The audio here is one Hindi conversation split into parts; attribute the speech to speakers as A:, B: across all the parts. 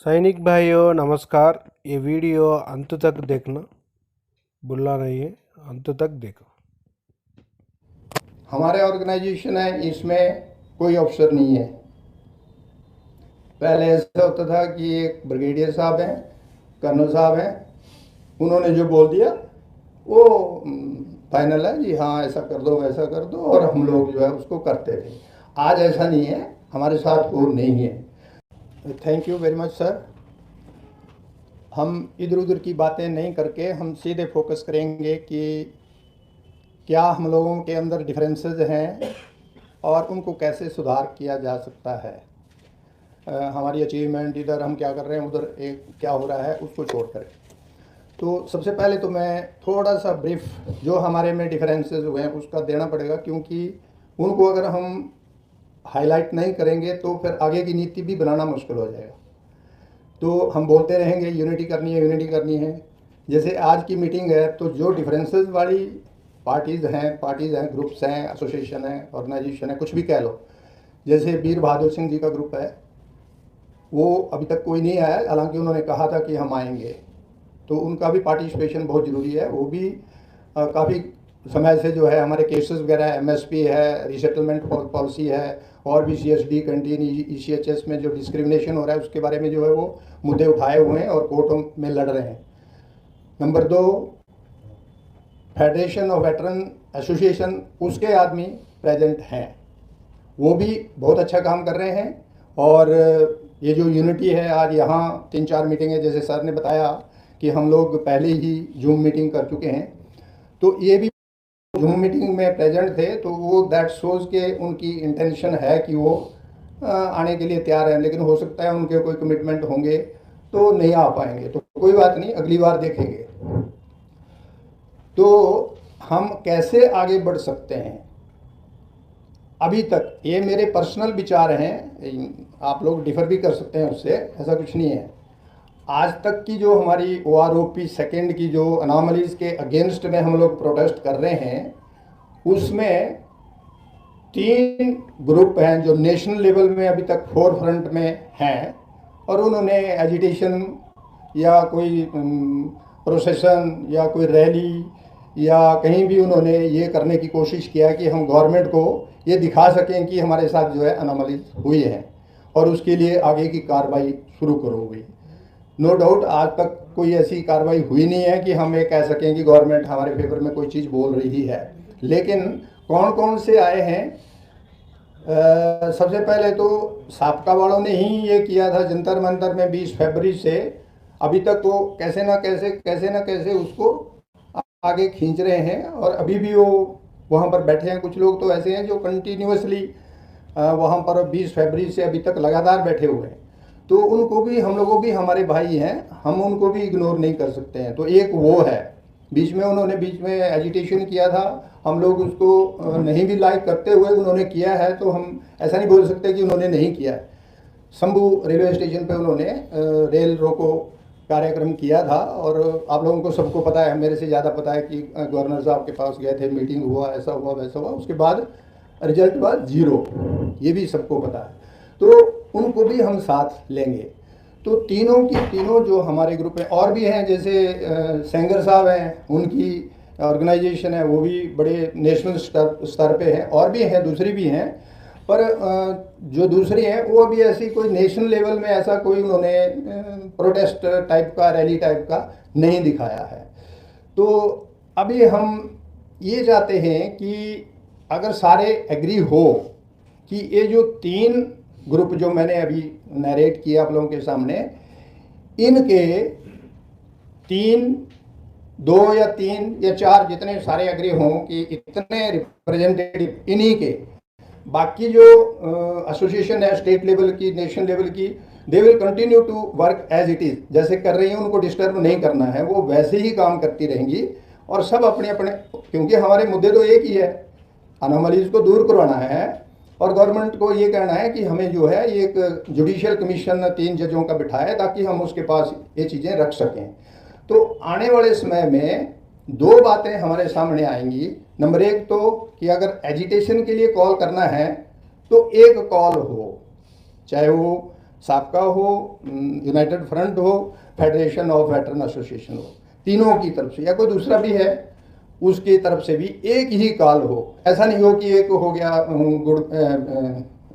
A: सैनिक भाइयों नमस्कार। ये वीडियो अंत तक देखना भूलना नहीं है, अंत तक देखो।
B: हमारे ऑर्गेनाइजेशन है, इसमें कोई अफसर नहीं है। पहले ऐसा होता था कि एक ब्रिगेडियर साहब हैं, कर्नल साहब हैं, उन्होंने जो बोल दिया वो फाइनल है जी, हाँ ऐसा कर दो वैसा कर दो, और हम लोग जो है उसको करते थे। आज ऐसा नहीं है, हमारे साथ वो नहीं है। Thank you very much sir. हम इधर उधर की बातें नहीं करके हम सीधे फोकस करेंगे कि क्या हम लोगों के अंदर डिफरेंसेस हैं और उनको कैसे सुधार किया जा सकता है। हमारी अचीवमेंट इधर हम क्या कर रहे हैं, उधर एक क्या हो रहा है, उसको छोड़कर। तो सबसे पहले तो मैं थोड़ा सा ब्रीफ जो हमारे में डिफरेंसेस हुए हैं उसका देना पड़ेगा, क्योंकि उनको अगर हम हाईलाइट नहीं करेंगे तो फिर आगे की नीति भी बनाना मुश्किल हो जाएगा। तो हम बोलते रहेंगे यूनिटी करनी है, यूनिटी करनी है। जैसे आज की मीटिंग है तो जो डिफरेंसेस वाली पार्टीज़ हैं, ग्रुप्स हैं, एसोसिएशन है, ऑर्गेनाइजेशन है, कुछ भी कह लो। जैसे वीर बहादुर सिंह जी का ग्रुप है, वो अभी तक कोई नहीं आया, हालांकि उन्होंने कहा था कि हम आएंगे। तो उनका भी पार्टिसिपेशन बहुत ज़रूरी है। वो भी काफ़ी समय से जो है हमारे केसेस वगैरह, एमएसपी है, रिसेटलमेंट पॉलिसी है, और भी सीएसडी कैंटीन ईसीएचएस में जो डिस्क्रिमिनेशन हो रहा है उसके बारे में जो है वो मुद्दे उठाए हुए हैं और कोर्टों में लड़ रहे हैं। Number 2, federation of veteran association, उसके आदमी प्रेजेंट हैं, वो भी बहुत अच्छा काम कर रहे हैं। और ये जो यूनिटी है, आज यहाँ 3-4 मीटिंगें, जैसे सर ने बताया कि हम लोग पहले ही जूम मीटिंग कर चुके हैं, तो ये भी जूम मीटिंग में प्रेजेंट थे। तो वो दैट शोज़ के उनकी इंटेंशन है कि वो आने के लिए तैयार हैं, लेकिन हो सकता है उनके कोई कमिटमेंट होंगे तो नहीं आ पाएंगे। तो कोई बात नहीं, अगली बार देखेंगे। तो हम कैसे आगे बढ़ सकते हैं, अभी तक ये मेरे पर्सनल विचार हैं, आप लोग डिफर भी कर सकते हैं उससे, ऐसा कुछ नहीं है। आज तक की जो हमारी OROP सेकेंड की जो अनॉमलीज के अगेंस्ट में हम लोग प्रोटेस्ट कर रहे हैं, उसमें 3 ग्रुप हैं जो नेशनल लेवल में अभी तक फोर फ्रंट में हैं, और उन्होंने एजिटेशन या कोई प्रोसेसन या कोई रैली या कहीं भी उन्होंने ये करने की कोशिश किया कि हम गवर्नमेंट को ये दिखा सकें कि हमारे साथ जो है अनोमलीज हुई है और उसके लिए आगे की कार्रवाई शुरू करोगे। नो डाउट आज तक कोई ऐसी कार्रवाई हुई नहीं है कि हम ये कह सकें कि गवर्नमेंट हमारे फेवर में कोई चीज़ बोल रही है। लेकिन कौन कौन से आए हैं, सबसे पहले तो सापका वालों ने ही ये किया था जंतर मंतर में 20 फरवरी से अभी तक। वो कैसे ना कैसे उसको आगे खींच रहे हैं, और अभी भी वो वहाँ पर बैठे हैं। कुछ लोग तो ऐसे हैं जो कंटिन्यूसली वहाँ पर 20 फरवरी से अभी तक लगातार बैठे हुए हैं। तो उनको भी, हम लोगों भी हमारे भाई हैं, हम उनको भी इग्नोर नहीं कर सकते हैं। तो एक वो है, बीच में एजिटेशन किया था, हम लोग उसको नहीं भी लाइक करते हुए उन्होंने किया है, तो हम ऐसा नहीं बोल सकते कि उन्होंने नहीं किया है। शंभू रेलवे स्टेशन पे उन्होंने रेल रोको कार्यक्रम किया था, और आप लोगों को सबको पता है, मेरे से ज़्यादा पता है कि गवर्नर साहब के पास गए थे, मीटिंग हुआ, ऐसा हुआ वैसा हुआ, उसके बाद रिजल्ट हुआ 0, ये भी सबको पता है। तो उनको भी हम साथ लेंगे। तो तीनों की तीनों जो हमारे ग्रुप हैं, और भी हैं, जैसे सेंगर साहब हैं, उनकी ऑर्गेनाइजेशन है, वो भी बड़े नेशनल स्तर पे हैं, और भी हैं, दूसरी भी हैं। पर जो दूसरी हैं वो अभी ऐसी कोई नेशनल लेवल में ऐसा कोई उन्होंने प्रोटेस्ट टाइप का, रैली टाइप का नहीं दिखाया है। तो अभी हम ये चाहते हैं कि अगर सारे एग्री हो कि ये जो 3 ग्रुप जो मैंने अभी नरेट किया आप लोगों के सामने, इनके 2 या 3 या 4 जितने सारे एग्री हों कि इतने रिप्रेजेंटेटिव इन्हीं के, बाकी जो एसोसिएशन है स्टेट लेवल की, नेशनल लेवल की, they will continue to work as it is. जैसे कर रही हैं, उनको डिस्टर्ब नहीं करना है, वो वैसे ही काम करती रहेंगी। और सब अपने अपने, क्योंकि हमारे मुद्दे तो एक ही है, अनोमलीज को दूर करवाना है, और गवर्नमेंट को ये कहना है कि हमें जो है ये एक जुडिशियल कमीशन 3 जजों का बिठाए ताकि हम उसके पास ये चीज़ें रख सकें। तो आने वाले समय में 2 बातें हमारे सामने आएंगी। नंबर 1 तो कि अगर एजिटेशन के लिए कॉल करना है तो एक कॉल हो, चाहे वो साबका हो, यूनाइटेड फ्रंट हो, फेडरेशन ऑफ वेटरन एसोसिएशन हो, तीनों की तरफ से या कोई दूसरा भी है उसकी तरफ से भी एक ही कॉल हो। ऐसा नहीं हो कि एक हो गया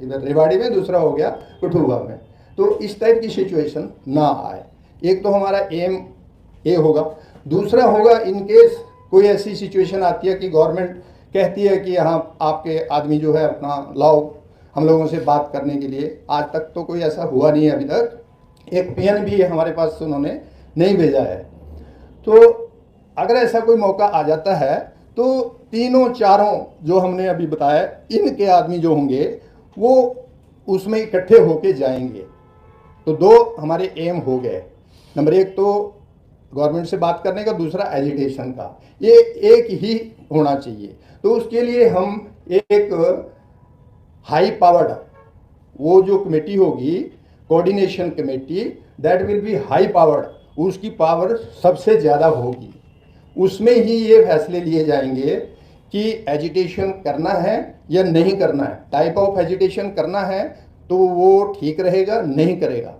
B: इधर रेवाड़ी में, दूसरा हो गया कठुआ में, तो इस टाइप की सिचुएशन ना आए। एक तो हमारा एम ये होगा। दूसरा होगा, इन केस कोई ऐसी सिचुएशन आती है कि गवर्नमेंट कहती है कि हाँ आपके आदमी जो है अपना लाओ हम लोगों से बात करने के लिए, आज तक तो कोई ऐसा हुआ नहीं है अभी तक। एक पीएन भी हमारे पास उन्होंने नहीं भेजा है। तो अगर ऐसा कोई मौका आ जाता है तो तीनों चारों जो हमने अभी बताया इनके आदमी जो होंगे वो उसमें इकट्ठे होके जाएंगे। तो दो हमारे एम हो गए। नंबर एक तो गवर्नमेंट से बात करने का, दूसरा एजिटेशन का। ये एक ही होना चाहिए। तो उसके लिए हम एक हाई पावर्ड, वो जो कमेटी होगी coordination committee, that will be high powered, उसकी पावर सबसे ज़्यादा होगी। उसमें ही ये फैसले लिए जाएंगे कि एजिटेशन करना है या नहीं करना है। टाइप ऑफ एजिटेशन करना है तो वो ठीक रहेगा, नहीं करेगा,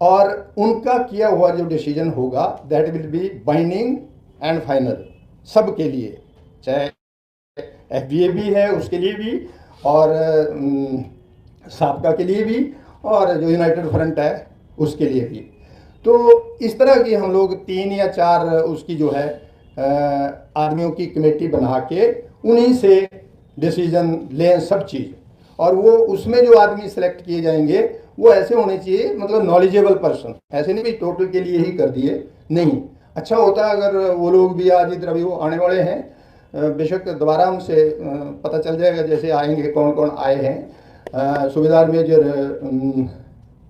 B: और उनका किया हुआ जो डिसीजन होगा that will be binding and final सबके लिए, चाहे एफबीए भी है उसके लिए भी, और साबका के लिए भी, और जो यूनाइटेड फ्रंट है उसके लिए भी। तो इस तरह की हम लोग 3 या 4 उसकी जो है आदमियों की कमेटी बना के उन्हीं से डिसीजन लें सब चीज़। और वो उसमें जो आदमी सेलेक्ट किए जाएंगे वो ऐसे होने चाहिए, मतलब नॉलेजेबल पर्सन, ऐसे नहीं भी टोटल के लिए ही कर दिए, नहीं। अच्छा होता अगर वो लोग भी आज इधर अभी वो आने वाले हैं, बेशक दोबारा उनसे पता चल जाएगा जैसे आएंगे कौन कौन आए हैं। सूबेदार मेजर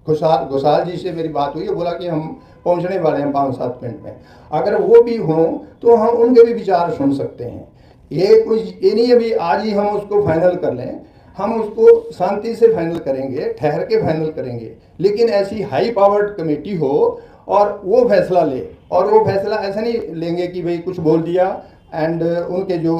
B: घोसाल जी से मेरी बात हुई है, बोला कि हम पहुंचने वाले हैं 5-7 मिनट में। अगर वो भी हों तो हम उनके भी विचार सुन सकते हैं। ये नहीं अभी आज ही हम उसको फाइनल कर लें, हम उसको शांति से फाइनल करेंगे, ठहर के फाइनल करेंगे, लेकिन ऐसी हाई पावर्ड कमेटी हो और वो फैसला ले। और वो फैसला ऐसा नहीं लेंगे कि भाई कुछ बोल दिया एंड उनके जो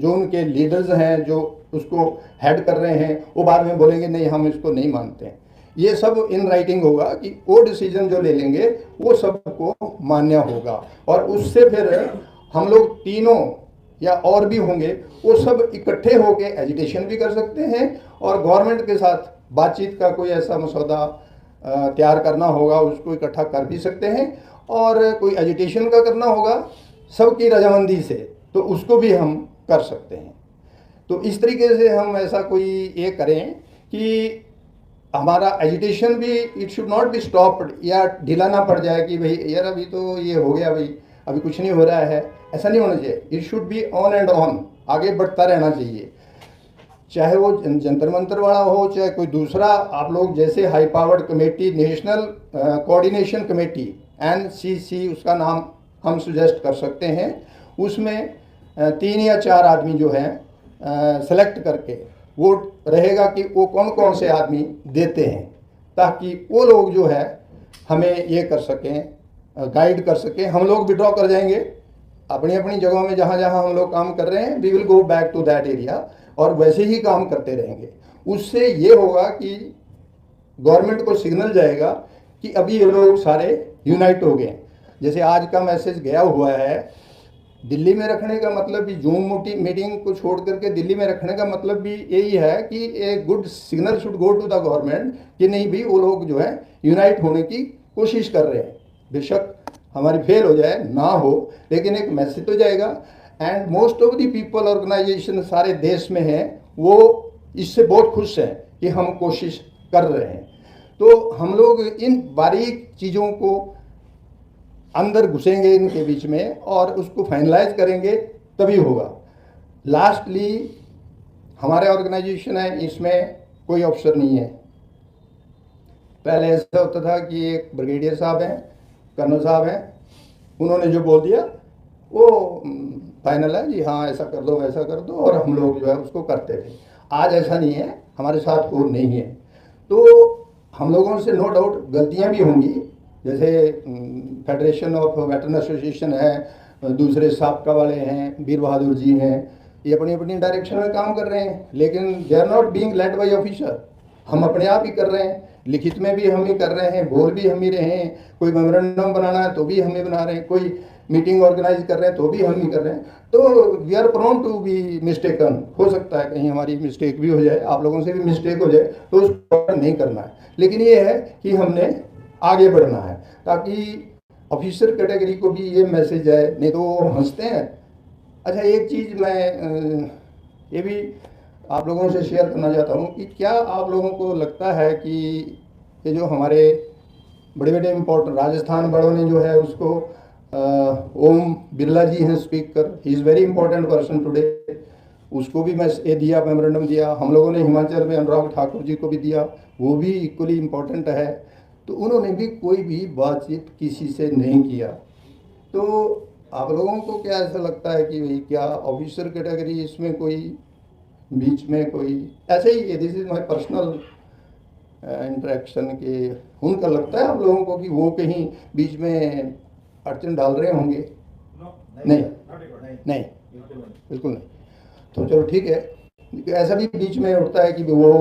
B: उनके लीडर्स हैं जो उसको हेड कर रहे हैं वो बाद में बोलेंगे नहीं हम इसको नहीं मानते हैं। ये सब इन राइटिंग होगा कि वो डिसीजन जो ले लेंगे वो सबको मान्य होगा, और उससे फिर हम लोग तीनों या और भी होंगे वो सब इकट्ठे होके एजिटेशन भी कर सकते हैं, और गवर्नमेंट के साथ बातचीत का कोई ऐसा मसौदा तैयार करना होगा उसको इकट्ठा कर भी सकते हैं, और कोई एजिटेशन का करना होगा सबकी रजामंदी से तो उसको भी हम कर सकते हैं। तो इस तरीके से हम ऐसा कोई ये करें कि हमारा एजुटेशन भी it should not be stopped, या ढीला ना पड़ जाए कि भाई यार अभी तो ये हो गया, भाई अभी कुछ नहीं हो रहा है, ऐसा नहीं होना चाहिए। It should be on and on, आगे बढ़ता रहना चाहिए। चाहे वो जंतर मंतर वाला हो, चाहे कोई दूसरा, आप लोग जैसे high powered committee, national coordination committee NCC उसका नाम हम सुजेस्ट कर सकते हैं। उसमें 3 या 4 आदमी जो हैं सेलेक्ट करके वो रहेगा कि वो कौन कौन से आदमी देते हैं, ताकि वो लोग जो है हमें ये कर सकें, गाइड कर सकें। हम लोग विड्रॉ कर जाएंगे अपनी अपनी जगहों में जहाँ जहाँ हम लोग काम कर रहे हैं, we will go back to that area और वैसे ही काम करते रहेंगे। उससे ये होगा कि गवर्नमेंट को सिग्नल जाएगा कि अभी ये लोग सारे यूनाइट हो गए। जैसे आज का मैसेज गया हुआ है, दिल्ली में रखने का मतलब भी, जूम मीटिंग को छोड़ करके दिल्ली में रखने का मतलब भी यही है कि a good signal should go to the government कि नहीं भी वो लोग जो है यूनाइट होने की कोशिश कर रहे हैं। बेशक हमारी फेल हो जाए ना हो, लेकिन एक मैसेज तो जाएगा। And most of the people organisation सारे देश में हैं, वो इससे बहुत खुश हैं कि हम कोशिश कर रहे हैं। तो हम लोग इन बारीक चीज़ों को अंदर घुसेंगे इनके बीच में और उसको फाइनलाइज करेंगे, तभी होगा। लास्टली हमारे ऑर्गेनाइजेशन है, इसमें कोई ऑफिसर नहीं है। पहले ऐसा होता था कि एक ब्रिगेडियर साहब हैं, कर्नल साहब हैं, उन्होंने जो बोल दिया वो फाइनल है जी, हाँ ऐसा कर दो वैसा कर दो, और हम लोग जो है उसको करते थे। आज ऐसा नहीं है, हमारे साथ वो नहीं है। तो हम लोगों से नो डाउट गलतियाँ भी होंगी, जैसे फेडरेशन ऑफ वेटरन एसोसिएशन है, दूसरे साबका वाले हैं, वीर बहादुर जी हैं, ये अपनी अपनी डायरेक्शन में काम कर रहे हैं, लेकिन they are not being led by officer. हम अपने आप ही कर रहे हैं, लिखित में भी हम ही कर रहे हैं, बोल भी हम ही रहे हैं, कोई मेमोरेंडम बनाना है तो भी हम ही बना रहे हैं, कोई मीटिंग ऑर्गेनाइज कर रहे हैं तो भी हम ही कर रहे हैं। तो we are prone to be mistaken, हो सकता है कहीं हमारी मिस्टेक भी हो जाए, आप लोगों से भी मिस्टेक हो जाए, तो उसको नहीं करना है। लेकिन ये है कि हमने आगे बढ़ना है ताकि ऑफिसर कैटेगरी को भी ये मैसेज है, नहीं तो वो हंसते हैं। अच्छा, एक चीज़ मैं ये भी आप लोगों से शेयर करना चाहता हूँ कि क्या आप लोगों को लगता है कि ये जो हमारे बड़े बड़े इम्पोर्टेंट राजस्थान बड़ों ने जो है उसको ओम बिरला जी हैं speaker, he is very important person today, उसको भी मैं ये दिया, मेमोरेंडम दिया। हम लोगों ने हिमाचल में अनुराग ठाकुर जी को भी दिया, वो भी इक्वली इम्पोर्टेंट है। तो उन्होंने भी कोई भी बातचीत किसी से नहीं किया। तो आप लोगों को क्या ऐसा लगता है कि भाई क्या ऑफिसर कैटेगरी इसमें कोई बीच में कोई ऐसे ही, this is my personal interaction के, उनका लगता है आप लोगों को कि वो कहीं बीच में अड़चन डाल रहे होंगे? नहीं, नहीं, बिल्कुल नहीं। तो चलो ठीक है, ऐसा भी बीच में उठता है कि वो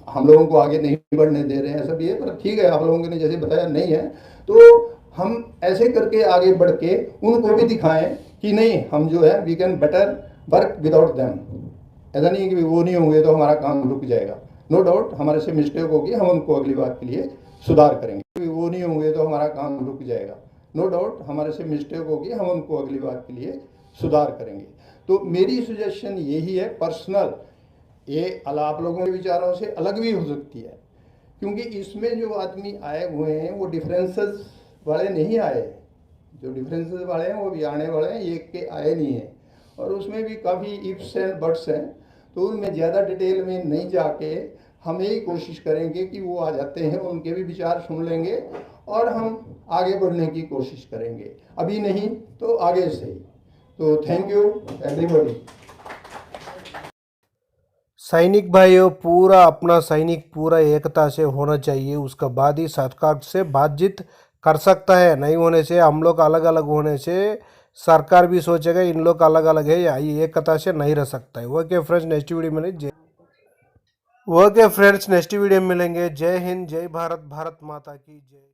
B: हम लोगों को आगे नहीं बढ़ने दे रहे हैं, ऐसा भी है। पर ठीक है, आप लोगों ने जैसे बताया नहीं है, तो हम ऐसे करके आगे बढ़ के उनको भी दिखाएं कि नहीं, हम जो है we can better work without them. ऐसा नहीं है कि वो नहीं होंगे तो हमारा काम रुक जाएगा। नो डाउट हमारे से मिस्टेक होगी, हम उनको अगली बार के लिए सुधार करेंगे। वो नहीं होंगे तो हमारा काम रुक जाएगा। नो डाउट हमारे से मिस्टेक होगी, हम उनको अगली बार के लिए सुधार करेंगे। तो मेरी सजेशन यही है पर्सनल, ये आप लोगों के विचारों से अलग भी हो सकती है, क्योंकि इसमें जो आदमी आए हुए हैं वो डिफरेंसेस वाले नहीं आए। जो डिफरेंसेस वाले हैं वो भी आने वाले हैं, एक के आए नहीं हैं। और उसमें भी काफ़ी इफ्स एंड बट्स हैं, तो उनमें ज़्यादा डिटेल में नहीं जाके हम यही कोशिश करेंगे कि वो आ जाते हैं, उनके भी विचार सुन लेंगे और हम आगे बढ़ने की कोशिश करेंगे। अभी नहीं तो आगे से ही। तो थैंक यू एवरीबॉडी।
A: सैनिक भाइयों, पूरा अपना सैनिक पूरा एकता से होना चाहिए, उसका बाद ही सरकार से बातचीत कर सकता है। नहीं होने से, हम लोग अलग अलग होने से सरकार भी सोचेगा इन लोग अलग अलग है, या ये एकता से नहीं रह सकता है। ओके फ्रेंड्स, नेक्स्ट वीडियो में ओके फ्रेंड्स, नेक्स्ट वीडियो में मिलेंगे। जय हिंद, जय भारत, भारत माता की जय।